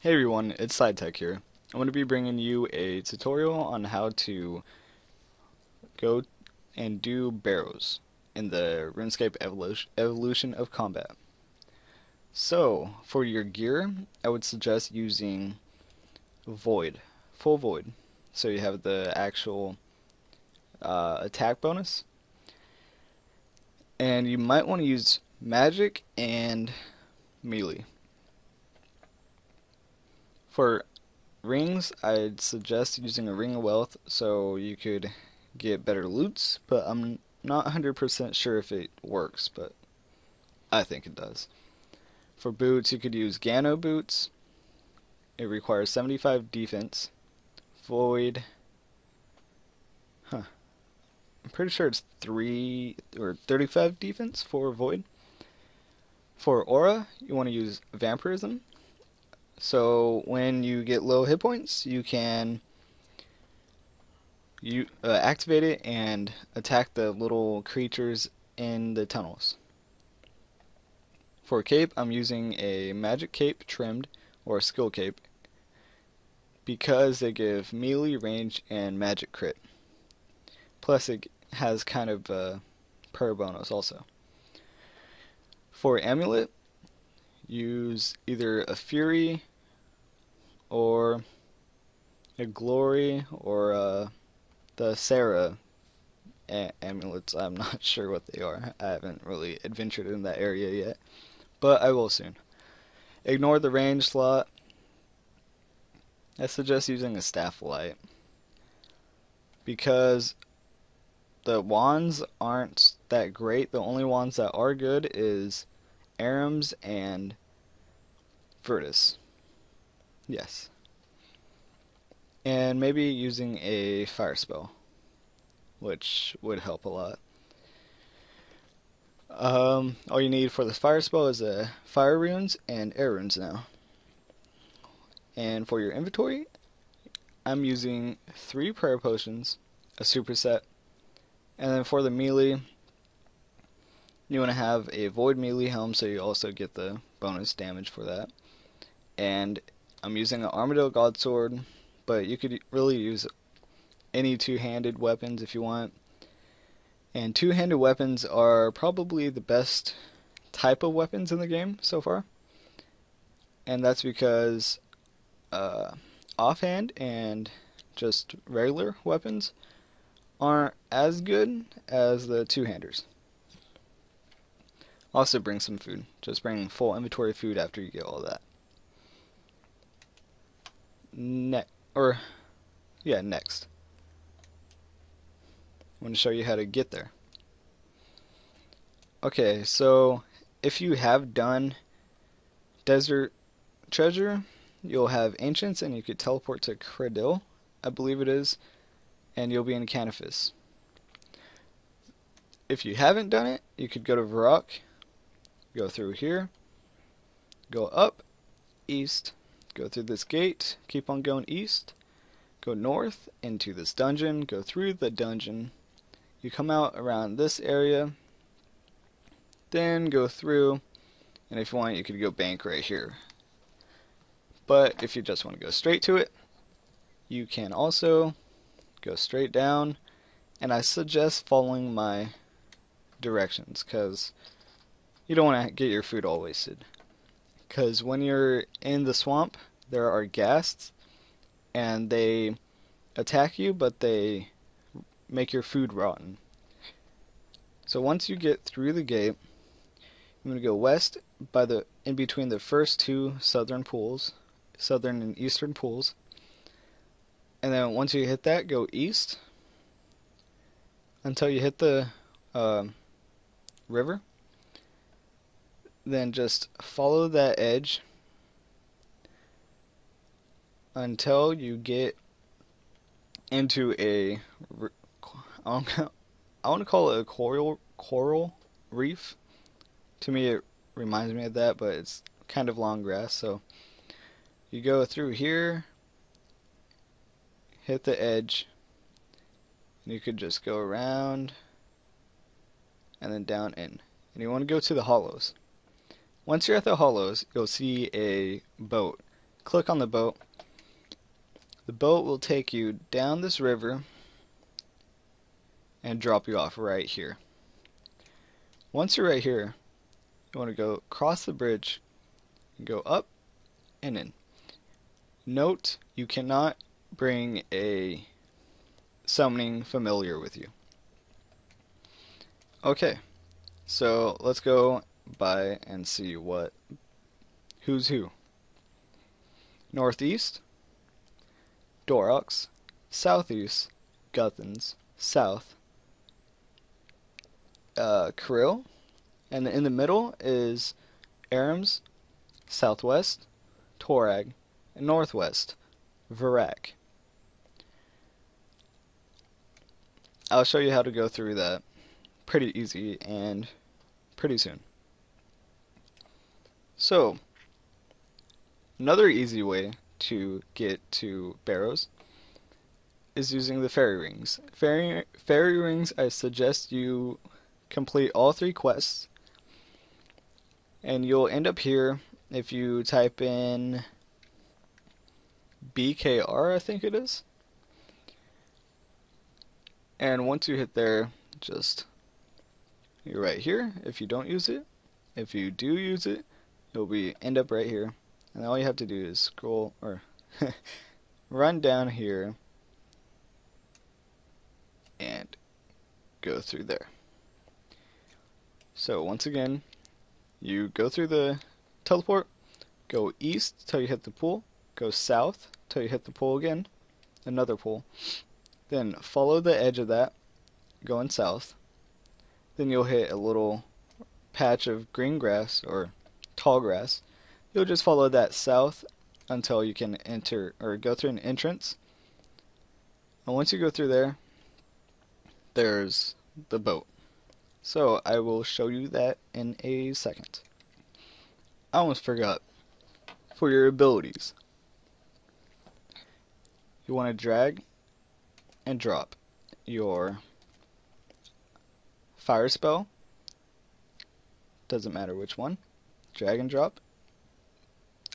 Hey everyone, it's Sytec here. I'm going to be bringing you a tutorial on how to go and do Barrows in the Runescape evolution of combat. So, for your gear, I would suggest using Void, full Void. So you have the actual attack bonus. And you might want to use magic and melee. For rings, I'd suggest using a ring of wealth so you could get better loots, but I'm not 100% sure if it works, but I think it does. For boots, you could use Gano boots. It requires 75 defense. Void. I'm pretty sure it's 3 or 35 defense for Void. For Aura, you want to use Vampirism. So when you get low hit points, you can activate it and attack the little creatures in the tunnels. For cape, I'm using a magic cape trimmed or a skill cape because they give melee, range, and magic crit. Plus it has kind of a per bonus also. For amulet, use either a fury or a glory or the Sarah amulets. I'm not sure what they are. I haven't really adventured in that area yet, but I will soon. Ignore the range slot. I suggest using a staff light because the wands aren't that great. The only wands that are good is Ahrims and Virtus. Yes. And maybe using a fire spell, which would help a lot. All you need for the fire spell is fire runes and air runes now. And for your inventory, I'm using 3 prayer potions, a superset, and then for the melee, you want to have a void melee helm so you also get the bonus damage for that. And I'm using an Armadillo God Sword, but you could really use any two-handed weapons if you want. And two-handed weapons are probably the best type of weapons in the game so far. And that's because offhand and just regular weapons aren't as good as the two-handers. Also bring some food. Just bring full inventory of food after you get all that. Next. I'm going to show you how to get there. Okay, so if you have done Desert Treasure, you'll have Ancients and you could teleport to Peril, I believe it is, and you'll be in Canifis. If you haven't done it, you could go to Varrock, go through here, go up, east, go through this gate, keep on going east, go north into this dungeon, go through the dungeon, you come out around this area, then go through, and if you want you could go bank right here. But if you just want to go straight to it, you can also go straight down, and I suggest following my directions because you don't want to get your food all wasted. Because when you're in the swamp, there are ghasts, and they attack you, but they make your food rotten. So once you get through the gate, I'm going to go west by in between the first 2 southern and eastern pools. And then once you hit that, go east until you hit the river. Then just follow that edge until you get into a I want to call it a coral reef. To me it reminds me of that, but it's kind of long grass. So you go through here, hit the edge, and you could just go around and then down in. And you want to go to the hollows. Once you're at the hollows, you'll see a boat click on the boat. The boat will take you down this river and drop you off right here. Once you're right here, you want to go across the bridge and go up and in. Note, you cannot bring a summoning familiar with you. Okay, so let's go by and see who's who. Northeast, Dorox. Southeast, Guthans. South, Peril. And in the middle is Ahrims, Southwest, Torag, and Northwest, Verac. I'll show you how to go through that pretty easy and pretty soon. So, another easy way to get to Barrows is using the fairy rings. Fairy rings, I suggest you complete all 3 quests, and you'll end up here if you type in BKR, I think it is. And once you hit there, you're right here if you don't use it. If you do use it, you'll end up right here. And all you have to do is scroll or run down here and go through there. So once again, you go through the teleport, go east till you hit the pool, go south till you hit the pool again, another pool, then follow the edge of that, going south, then you'll hit a little patch of green grass or tall grass. You'll just follow that south until you can enter or go through an entrance. And once you go through there, there's the boat. So I will show you that in a second. I almost forgot. For your abilities, you want to drag and drop your fire spell. Doesn't matter which one. Drag and drop.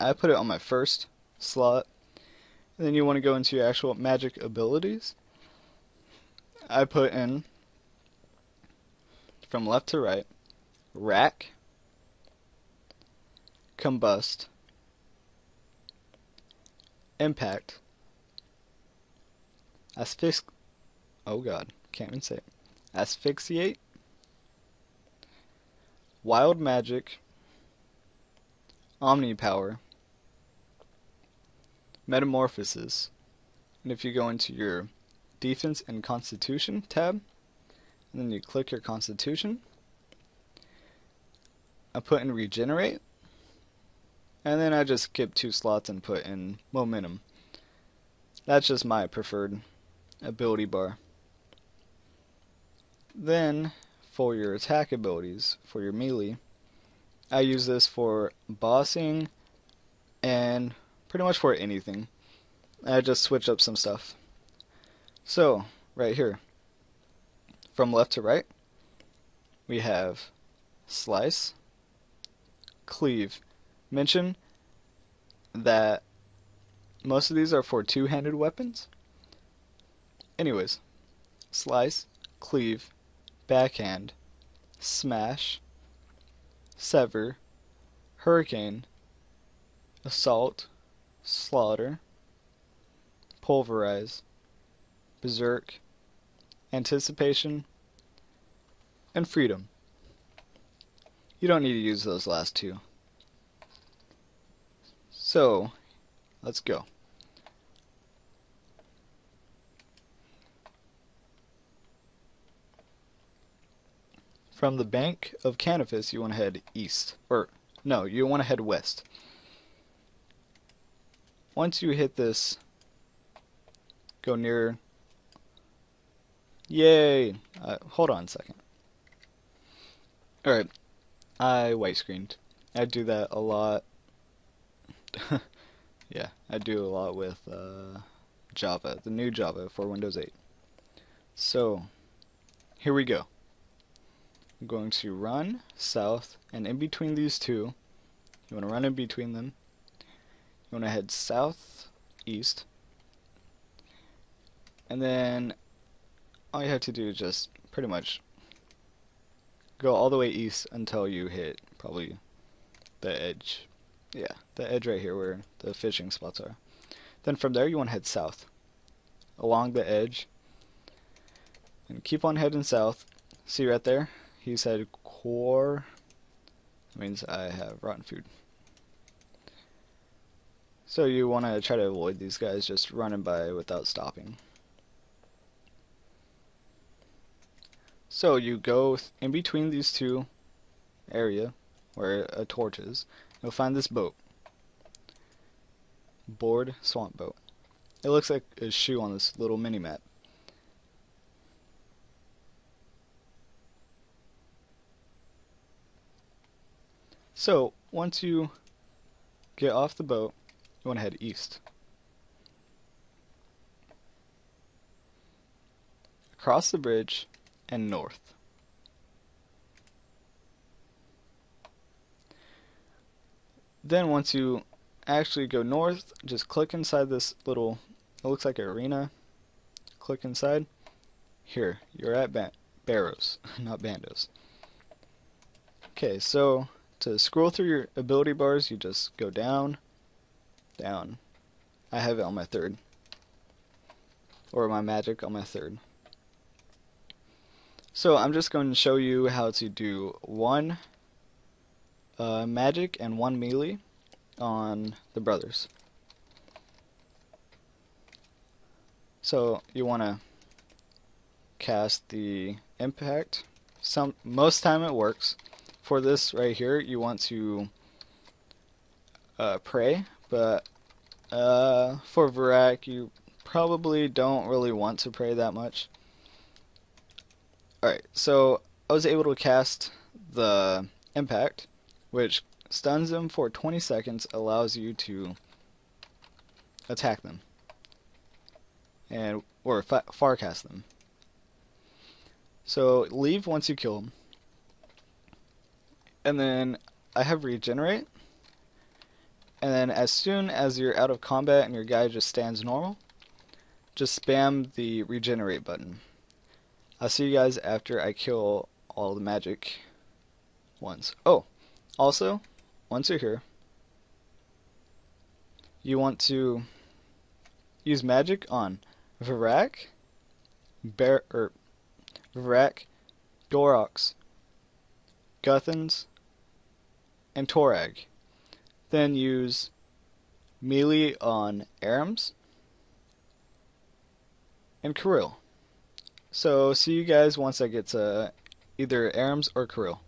I put it on my first slot. And then you want to go into your actual magic abilities. I put in, from left to right, rack, combust, impact, asphyxiate, wild magic, omnipower, metamorphosis. And if you go into your defense and constitution tab, and then you click your constitution, I put in regenerate, and then I just skip 2 slots and put in momentum. That's just my preferred ability bar. Then for your attack abilities, for your melee, I use this for bossing and pretty much for anything. I just switch up some stuff. So, right here, from left to right, we have slice, cleave. Mention that most of these are for 2-handed weapons. Anyways, slice, cleave, backhand, smash, sever, hurricane, assault, slaughter, pulverize, berserk, anticipation, and freedom. You don't need to use those last 2. So, let's go. From the bank of Canifis, you want to head east. Or, no, you want to head west. Once you hit this, go near... Yay! Hold on a second. Alright, I white screened. I do that a lot. Yeah, I do a lot with Java, the new Java for Windows 8. So, here we go. I'm going to run south, and in between these 2, you want to run in between them. You want to head southeast, and then all you have to do is just pretty much go all the way east until you hit probably the edge. Yeah, the edge right here where the fishing spots are. Then from there you want to head south along the edge and keep on heading south. See right there? He said core. That means I have rotten food. So you want to try to avoid these guys just running by without stopping. So you go in between these two area where a torch is. You'll find this boat. Board swamp boat. It looks like a shoe on this little mini map. So once you get off the boat, you want to head east. Across the bridge and north. Then once you actually go north, just click inside this little, it looks like an arena. Click inside. Here, you're at Barrows, not Bandos. Okay, so to scroll through your ability bars, you just go down, down. I have it on my third. Or my magic on my third. So I'm just going to show you how to do one magic and one melee on the brothers. So you want to cast the impact. Most time it works. For this right here, you want to pray, but for Varak, you probably don't really want to pray that much. Alright, so I was able to cast the impact, which stuns them for 20 seconds, allows you to attack them, and or far cast them. So leave once you kill them. And then I have regenerate. And then as soon as you're out of combat and your guy just stands normal, just spam the regenerate button. I'll see you guys after I kill all the magic ones. Oh, also, once you're here, you want to use magic on Varak, Varak, Dorox, Guthans, and Torag. Then use melee on Ahrims and Karil. So see you guys once I get to either Ahrims or Peril.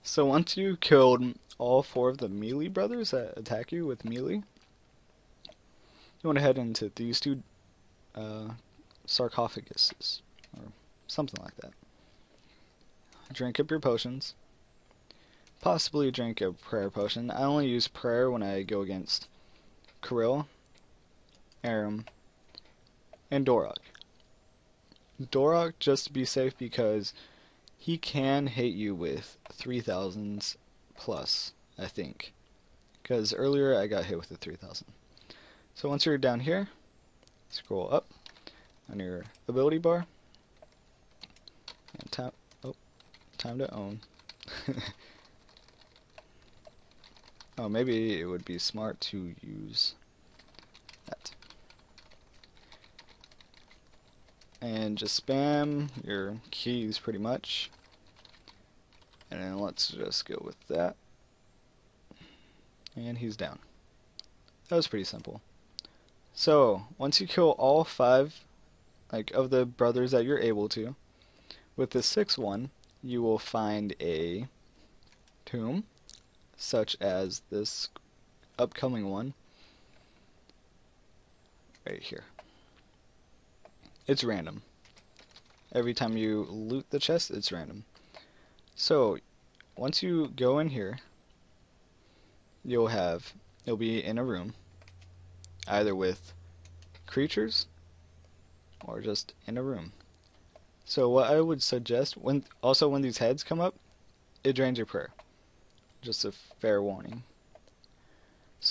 So once you killed all 4 of the melee brothers that attack you with melee, you want to head into these 2 sarcophaguses, or something like that. Drink up your potions. Possibly drink a prayer potion. I only use prayer when I go against Peril, Ahrim, and Dorog. Dorog just to be safe because he can hit you with 3000s plus, I think. Because earlier I got hit with a 3000. So once you're down here, scroll up on your ability bar. And time to own. Oh, maybe it would be smart to use that. And just spam your keys pretty much. And then let's just go with that. And he's down. That was pretty simple. So, once you kill all 5 of the brothers that you're able to, with the 6th one, you will find a tomb, such as this upcoming one right here. It's random. Every time you loot the chest, it's random. So once you go in here, you'll be in a room, either with creatures or just in a room. So what I would suggest, when these heads come up, it drains your prayer. Just a fair warning.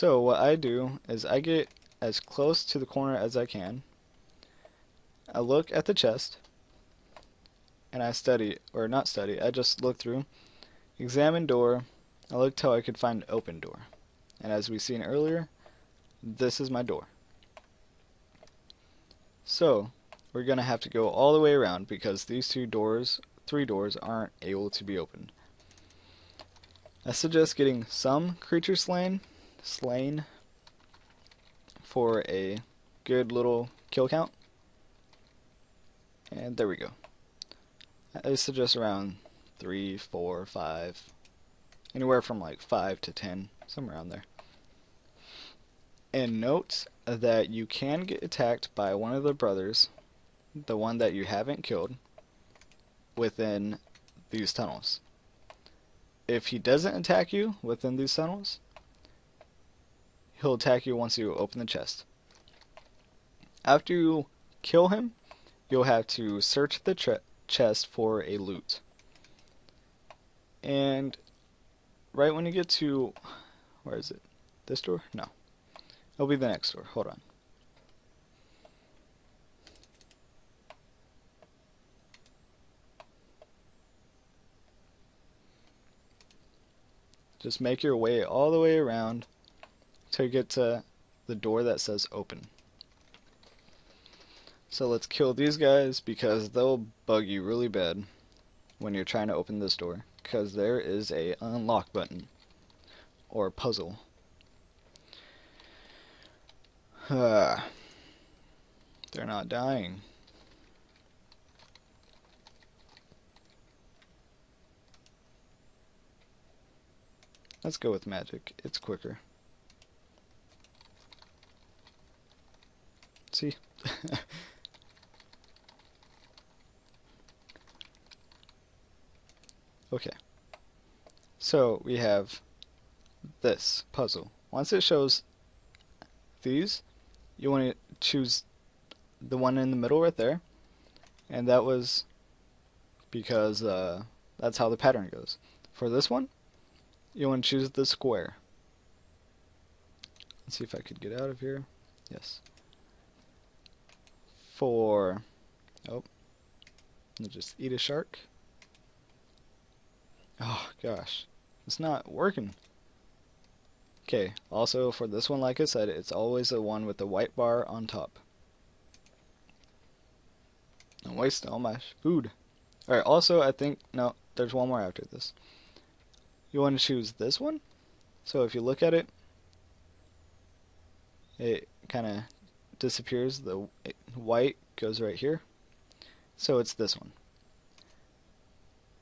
So what I do is I get as close to the corner as I can. I look at the chest, and I study, or not study, I just look through, examine door. I look till I could find open door. And as we seen earlier, this is my door. So we're going to have to go all the way around because these three doors aren't able to be opened. I suggest getting some creatures slain for a good little kill count. And there we go. I suggest around 3, 4, 5, anywhere from like 5 to 10, somewhere around there. And note that you can get attacked by one of the brothers, the one that you haven't killed, within these tunnels. If he doesn't attack you within these tunnels, he'll attack you once you open the chest. After you kill him, you'll have to search the chest for a loot. And right when you get to, where is it? This door? No. It'll be the next door. Hold on. Just make your way all the way around till you get to the door that says open. So let's kill these guys because they'll bug you really bad when you're trying to open this door, because there is a unlock button or puzzle. They're not dying. Let's go with magic. It's quicker. See? Okay. So we have this puzzle. Once it shows these, you want to choose the one in the middle right there. And that was because that's how the pattern goes. For this one, you want to choose the square. Let's see if I could get out of here. Yes. For, oh, I'll just eat a shark. Oh gosh, it's not working. Okay, also for this one, like I said, it's always the one with the white bar on top. I'm wasting all my food. Alright, also I think, no, there's one more after this. You want to choose this one. So if you look at it, it kind of disappears. The white goes right here. So it's this one.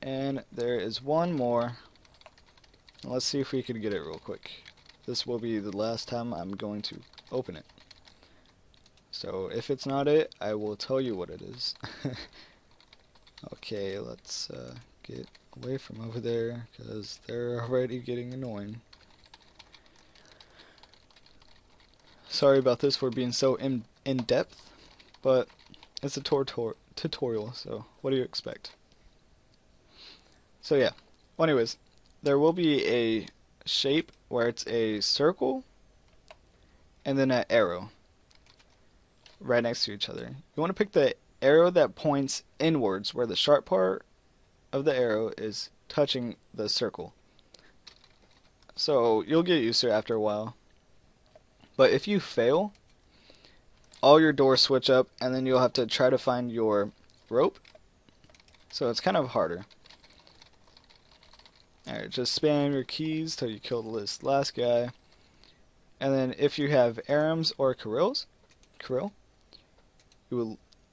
And there is one more. Let's see if we can get it real quick. This will be the last time I'm going to open it. So if it's not it, I will tell you what it is. Okay, let's get away from over there because they're already getting annoying. Sorry about this for being so in depth, but it's a tutorial, so what do you expect? So yeah, well, anyways, there will be a shape where it's a circle and then an arrow right next to each other. You want to pick the arrow that points inwards, where the sharp part of the arrow is touching the circle. So you'll get used to it after a while. But if you fail, all your doors switch up and then you'll have to try to find your rope. So it's kind of harder. Alright, just spam your keys till you kill this last guy. And then if you have Ahrims or Karils,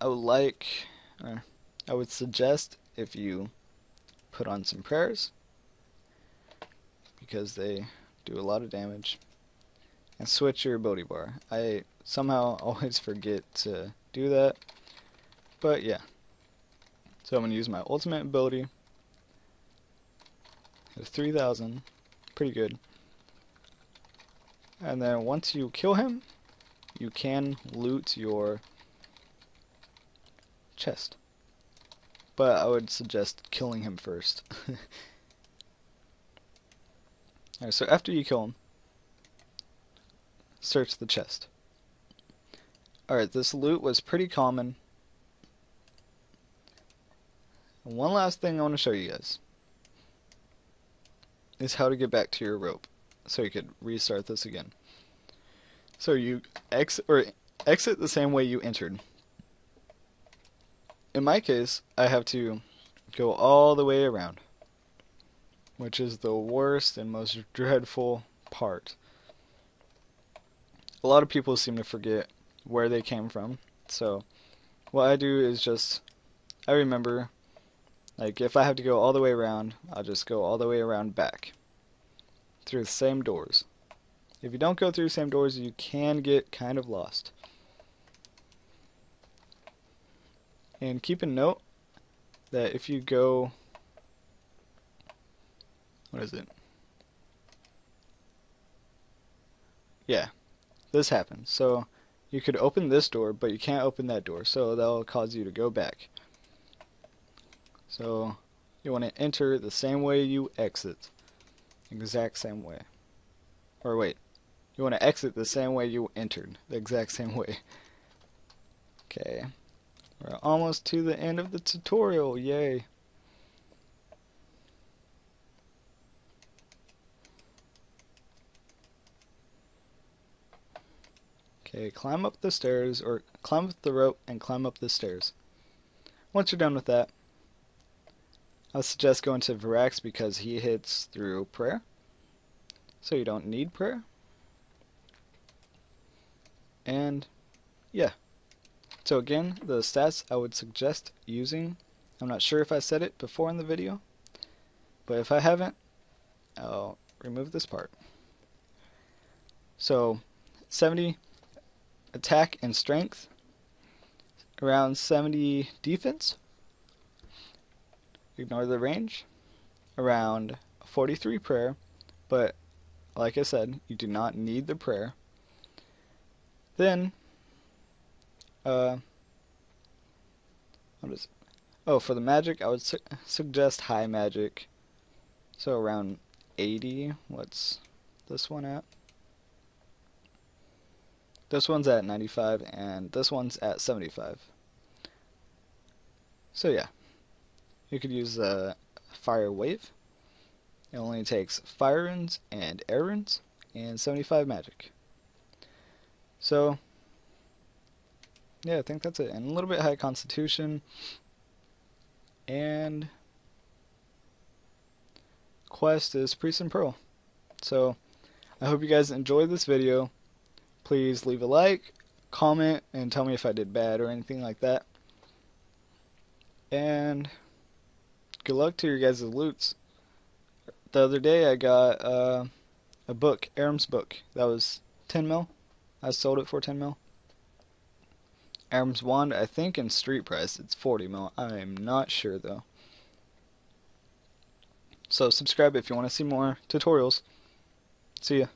I would suggest if you put on some prayers, because they do a lot of damage, and switch your ability bar. I somehow always forget to do that, but yeah. So I'm going to use my ultimate ability. I have 3,000, pretty good. And then once you kill him, you can loot your chest. But I would suggest killing him first. Alright, so after you kill him, search the chest. Alright, this loot was pretty common. And one last thing I want to show you guys is how to get back to your rope so you could restart this again. So you exit the same way you entered. In my case, I have to go all the way around, which is the worst and most dreadful part. A lot of people seem to forget where they came from, so what I do is just, I remember, like if I have to go all the way around, I'll just go all the way around back through the same doors. If you don't go through the same doors, you can get kind of lost. And keep a note that if you go, what is it? Yeah, this happens. So you could open this door, but you can't open that door, so that'll cause you to go back. So you want to enter the same way you exit. Exact same way. Or wait, you want to exit the same way you entered. The exact same way. Okay. We're almost to the end of the tutorial. Yay. Okay, climb up the stairs, or climb up the rope and climb up the stairs. Once you're done with that, I suggest going to Varax because he hits through prayer. So you don't need prayer. And yeah. So again, the stats I would suggest using, I'm not sure if I said it before in the video, but if I haven't, I'll remove this part. So 70 attack and strength, around 70 defense, ignore the range, around 43 prayer, but like I said, you do not need the prayer. Then what is it? Oh, for the magic, I would suggest high magic. So around 80. What's this one at? This one's at 95, and this one's at 75. So yeah, you could use a fire wave. It only takes fire runes and air runes, and 75 magic. So yeah, I think that's it. And a little bit high constitution. And quest is Priest and Peril. So I hope you guys enjoyed this video. Please leave a like, comment, and tell me if I did bad or anything like that. And good luck to your guys' loots. The other day I got a book, Ahrims book. That was 10 mil. I sold it for 10 mil. Ahrims wand, I think in street price it's 40 mil. I'm not sure though. So subscribe if you want to see more tutorials. See ya.